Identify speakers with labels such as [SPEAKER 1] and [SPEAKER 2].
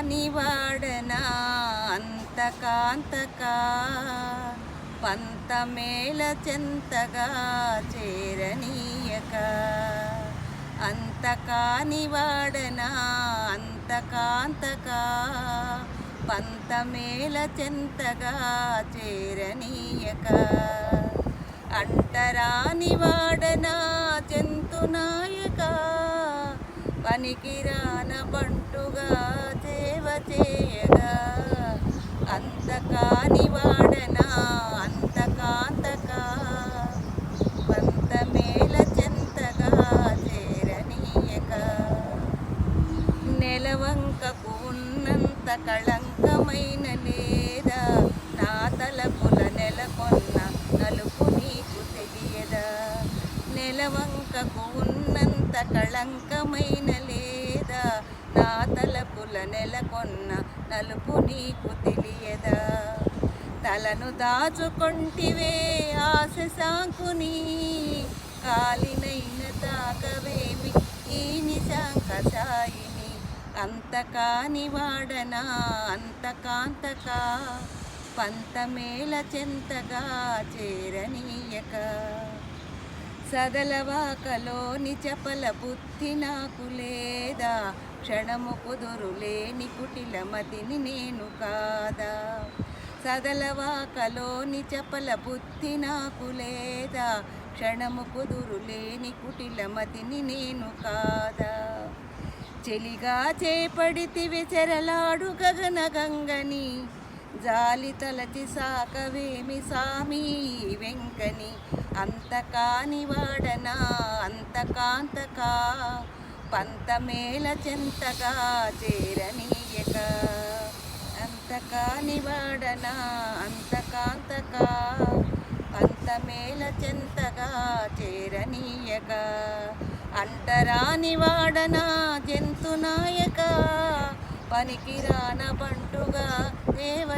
[SPEAKER 1] కాని వాడనా అంతకాంతకా పంతమేల చెంతగా చేరనీయక అంతకాని వాడనా అంతకాంతకా పంతమేల చెంతగా చేరనీయక అంటరాని వాడనా చెంతునాయక పనికిరాన బంటుగా సేవ చేయగా అంతకాని వాడనా అంతకాంతకా పంతమేల చెంతగా చేరనీయక నెలవంకకు ఉన్నంత కళంకమైన లేదా నా తలపుల నెలకొన్న నలుపు నీకు తెలియదా నెలవంకకు ఉన్నంత కళంకమైన లేదా నా తలపుల నెలకొన్న నలుపు నీకు తెలియదా తలను దాచుకొంటివే ఆశ సాంకుని కాలినైన తాకవేమి ఈ నిశాంక సాయిని అంతకాని వాడనా అంతకాంతకా పంతమేల చెంతగా చేరనీయక సదలవాకలోని చపల బుద్ధి నాకు లేదా క్షణము కుదురులేని కుటిల మతిని నేను కాదా సదలవాకలోని చపల బుద్ధి నాకు లేదా క్షణము కుదురులేని కుటిల మతిని నేను కాదా చెలిగా చేపడితివి చెరలాడు గగన గంగని జాలి తలచి సాకవేమి సామి వెంకని అంతకాని వాడనా అంతకాంతకా పంతమేల చెంతగా చేరనీయక అంతకాని వాడనా అంతకాంతకా పంతమేల చెంతగా చేరనీయక అంటరాని వాడనా జంతునాయక పనికిరాన బంటుగా సేవ